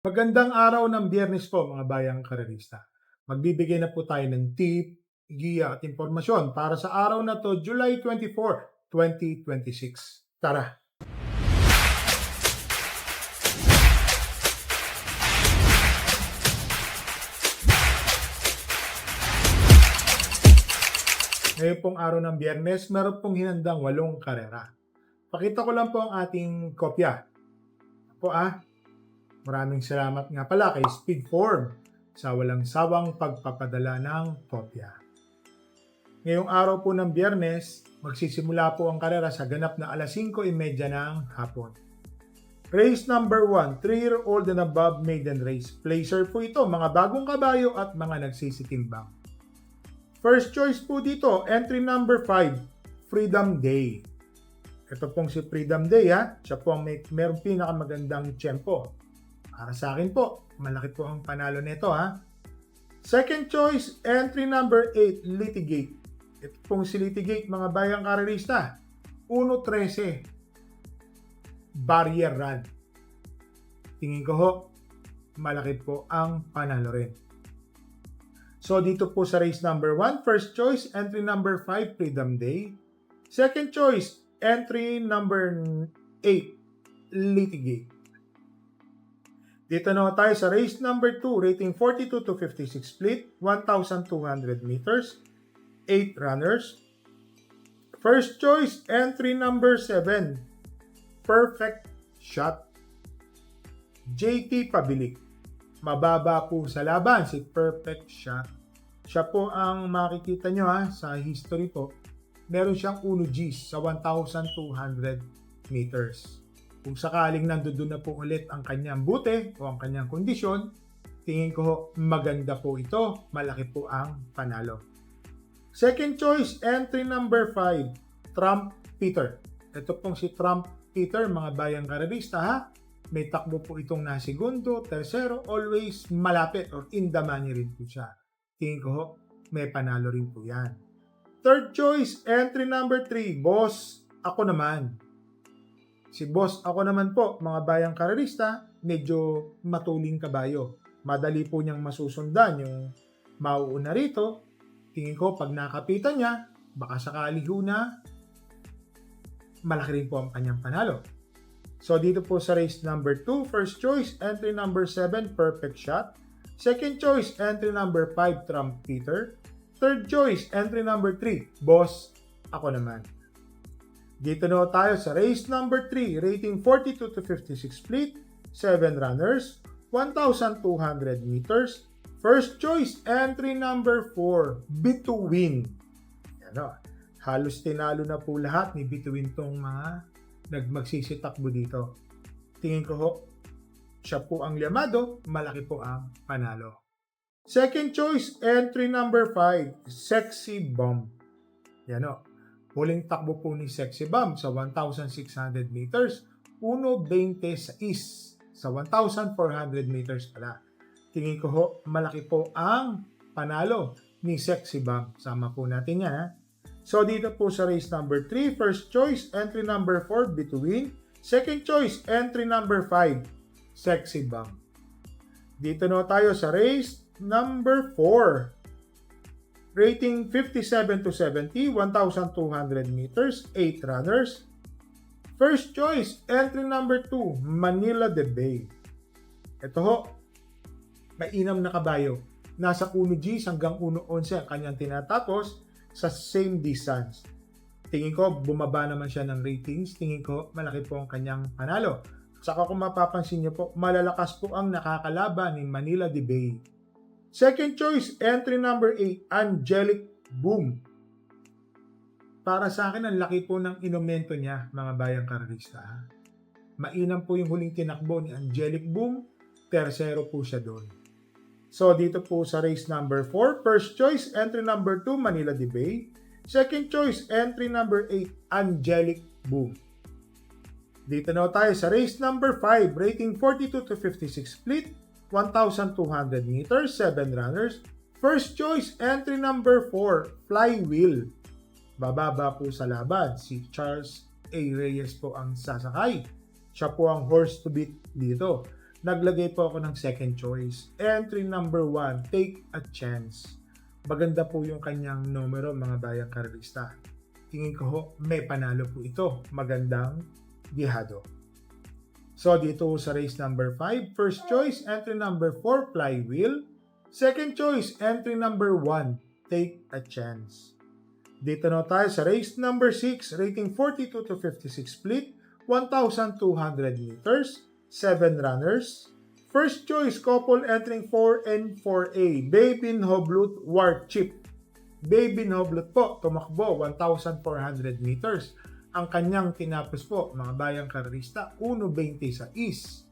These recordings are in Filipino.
Magandang araw ng Biyernes po mga bayang karerista. Magbibigay na po tayo ng tip, giya at impormasyon para sa araw na to, July 24, 2026. Tara! Ngayon pong araw ng Biyernes, meron pong hinandang 8 karera. Pakita ko lang po ang ating kopya. Maraming salamat nga pala kay Speedform sa walang sawang pagpapadala ng kopya. Ngayong araw po ng Biyernes, magsisimula po ang karera sa ganap na alas 5:30 ng hapon. Race number 1, 3-year-old and above maiden race. Placer po ito, mga bagong kabayo at mga nagsisitimbang. First choice po dito, entry number 5, Freedom Day. Ito pong si Freedom Day siya po ang mayroong pinakamagandang tiyempo. Para sa akin po, malaki po ang panalo nito Second choice, entry number 8, Litigate. Ito pong si Litigate, mga bayang karerista. 1:13. Barrier Run. Tingin ko ho, malaki po ang panalo rin. So dito po sa race number 1, first choice, entry number 5, Freedom Day. Second choice, entry number 8, Litigate. Dito na tayo sa race number 2, rating 42 to 56 split, 1,200 meters, 8 runners. First choice, entry number 7, Perfect Shot. JT Pabilik. Mababa po sa laban si Perfect Shot. Siya po ang makikita nyo sa history po. Meron siyang 1 Gs sa 1,200 meters. Kung sakaling nandoon na po ulit ang kanyang bute o ang kanyang kondisyon, tingin ko maganda po ito. Malaki po ang panalo. Second choice, entry number 5, Trump Peter. Ito pong si Trump Peter, mga bayang karerista May takbo po itong nasigundo, tersero, always malapit or in the money rin po siya. Tingin ko may panalo rin po yan. Third choice, entry number 3, Boss Ako Naman. Si Boss Ako Naman po, mga bayang karerista, medyo matuling kabayo. Madali po niyang masusundan yung mauuna rito. Tingin ko pag nakapitan niya, baka sakali na malaki rin po ang kanyang panalo. So dito po sa race number 2, first choice, entry number 7, Perfect Shot. Second choice, entry number 5, Trump Peter. Third choice, entry number 3, Boss Ako Naman. Dito na tayo sa race number 3, rating 42 to 56 split, 7 runners, 1,200 meters. First choice, entry number 4, Bituin. Halos tinalo na po lahat ni Bituin tong mga magsisitakbo dito. Tingin ko siya po ang llamado, malaki po ang panalo. Second choice, entry number 5, Sexy Bomb. Huling takbo po ni Sexy Bomb sa 1,600 meters, 1.26 sa 1,400 meters pala. Tingin ko malaki po ang panalo ni Sexy Bomb. Sama po natin yan So dito po sa race number 3, first choice, entry number 4, Between. Second choice, entry number 5, Sexy Bomb. Dito na tayo sa race number 4. Rating 57 to 70, 1,200 meters, 8 runners. First choice, entry number 2, Manila de Bay. Ito mainam na kabayo. Nasa 1 Gs hanggang 1.11 ang kanyang tinatapos sa same distance. Tingin ko, bumaba naman siya ng ratings. Tingin ko, malaki po ang kanyang panalo. Saka kung mapapansin niyo po, malalakas po ang nakakalaban ni Manila de Bay. Second choice, entry number 8, Angelic Boom. Para sa akin, ang laki po ng inomento niya, mga bayang karerista. Mainam po yung huling tinakbo ni Angelic Boom. Tersero po siya doon. So dito po sa race number 4, first choice, entry number 2, Manila de Bay. Second choice, entry number 8, Angelic Boom. Dito na tayo sa race number 5, rating 42 to 56 split, 1,200 meters, 7 runners. First choice, entry number 4, Flywheel. Bababa po sa laban. Si Charles A. Reyes po ang sasakay. Siya po ang horse to beat dito. Naglagay po ako ng second choice. Entry number 1, Take a Chance. Maganda po yung kanyang numero, mga bayang karerista. Tingin ko ho, may panalo po ito. Magandang bihado. So dito sa race number 5, first choice, entry number 4, Flywheel. Second choice, entry number 1, Take a Chance. Dito na tayo sa race number 6, rating 42 to 56 split, 1,200 meters, 7 runners. First choice, couple entering 4 and 4A, Baby Noblut War Chip. Baby Noblut po, tumakbo 1,400 meters. Ang kanyang tinapos po, mga bayang karerista, 1.20 sa is.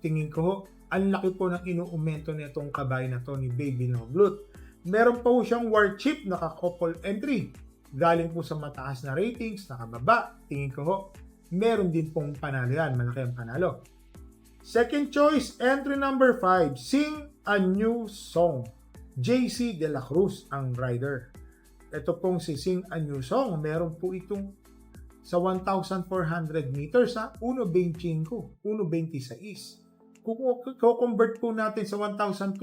Tingin ko, ang laki po ng inuumento nitong kabayo na to ni Baby Noblut. Meron pa po siyang War Chip, naka-couple entry. Galing po sa mataas na ratings, nakababa. Tingin ko, meron din pong panalo yan. Malaki ang panalo. Second choice, entry number 5, Sing a New Song. JC De La Cruz ang rider. Ito pong si Sing a New Song, meron po itong sa 1,400 meters, 1.25, 1.26. Kung-convert po natin sa 1,200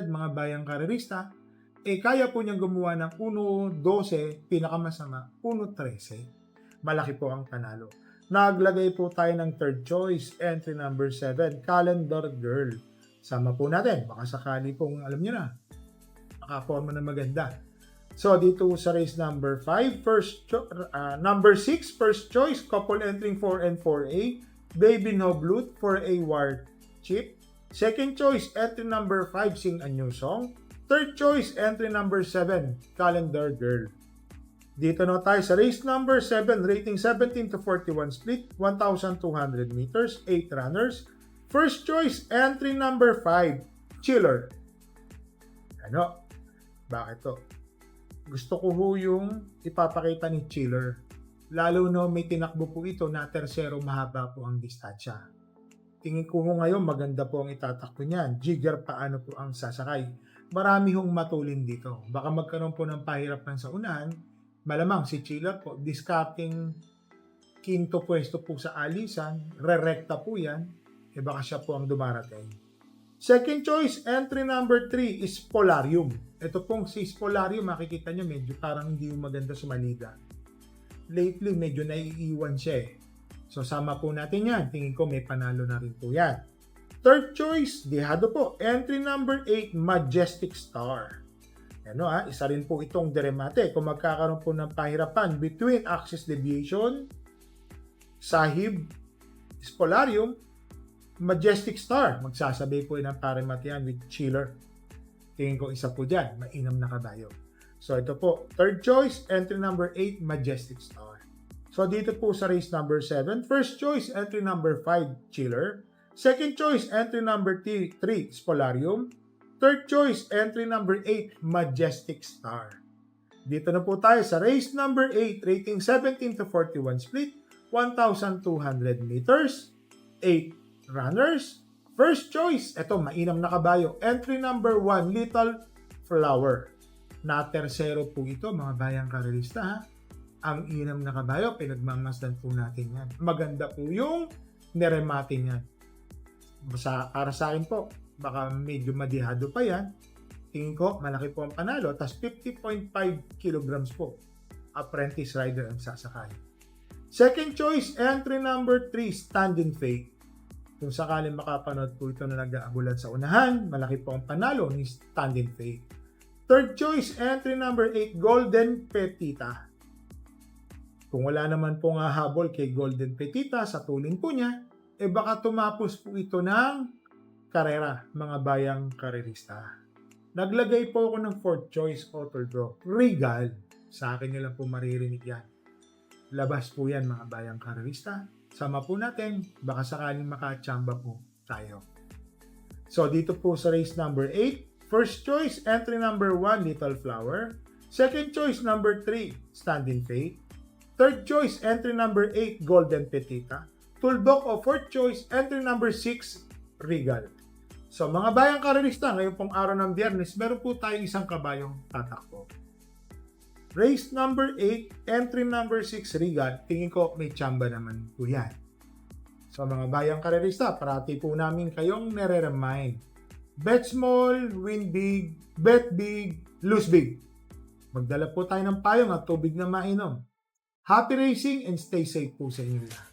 mga bayang karerista, kaya po niyang gumawa ng 1.12, pinakamasama, 1.13. Malaki po ang panalo. Naglagay po tayo ng third choice, entry number 7, Calendar Girl. Sama po natin, baka sakali pong alam niyo na, nakaforma na maganda. So dito sa race number 5, number 6, first choice, couple entering 4 and 4A, Baby Noblut 4A War Chip. Second choice, entry number 5, Sing a New Song. Third choice, entry number 7, Calendar Girl. Dito na tayo sa race number 7, rating 17 to 41 split, 1,200 meters, 8 runners. First choice, entry number 5, Chiller. Ano? Bakit to? Gusto ko ho yung ipapakita ni Chiller. Lalo na may tinakbo po ito na tersero, mahaba po ang distansya. Tingin ko ngayon maganda po ang itatakbo niyan. Jigger paano po ang sasakay. Marami hong matulin dito. Baka magkaroon po ng pahirapan sa unahan. Malamang si Chiller po, discarding quinto pwesto po sa alisan, re-recta po yan, baka siya po ang dumarating. Second choice, entry number 3 is Polarium. Ito pong si Polarium, makikita nyo medyo parang hindi maganda sumalida. Lately, medyo naiiwan siya So sama po natin yan, tingin ko may panalo na rin po yan. Third choice, dihado po, entry number 8, Majestic Star. Isa rin po itong deremate kung magkakaroon po ng pahirapan between axis deviation, Sahib, Spolarium, Majestic Star. Magsasabay po ng parimatian with Chiller. Tingin ko isa po dyan, mainam na kabayo. So ito po, third choice, entry number 8, Majestic Star. So dito po sa race number 7, first choice, entry number 5, Chiller. Second choice, entry number 3, Spolarium. Third choice, entry number 8, Majestic Star. Dito na po tayo sa race number 8, rating 17 to 41 split, 1,200 meters, 8 runners. First choice, ito mainam na kabayo, entry number 1, Little Flower. Na tersero po ito, mga bayang karerista. Ang inam na kabayo, pinagmamasdan po natin yan. Maganda po yung neremate niyan. Para sa akin po, baka medyo madihado pa yan. Tingin ko, malaki po ang panalo. Tapos 50.5 kilograms po. Apprentice rider ang sasakay. Second choice, entry number 3, Standing Fate. Kung sakaling makapanood po ito na nag-aabulan sa unahan, malaki po ang panalo ni Standing Fate. Third choice, entry number 8, Golden Petita. Kung wala naman po nga habol kay Golden Petita sa tuling po niya, baka tumapos po ito ng karera, mga bayang karerista. Naglagay po ako ng fourth choice auto draw, Regal. Sa akin nyo lang po maririnig yan. Labas po yan, mga bayang karerista. Sama po natin, baka sakaling makachamba po tayo. So dito po sa race number 8, first choice, entry number 1, Little Flower. Second choice, number 3, Standing Fate. Third choice, entry number 8, Golden Petita. Tuldok o fourth choice, entry number 6, Regal. So mga bayang karerista, ngayon pong araw ng Biyernes, meron po tayong isang kabayong tatakbo. Race number 8, entry number 6, Regal. Tingin ko may tsamba naman po yan. Sa mga bayang karerista, parati po namin kayong nare-remind. Bet small, win big, bet big, lose big. Magdala po tayo ng payong at tubig na mainom. Happy racing and stay safe po sa inyo lahat.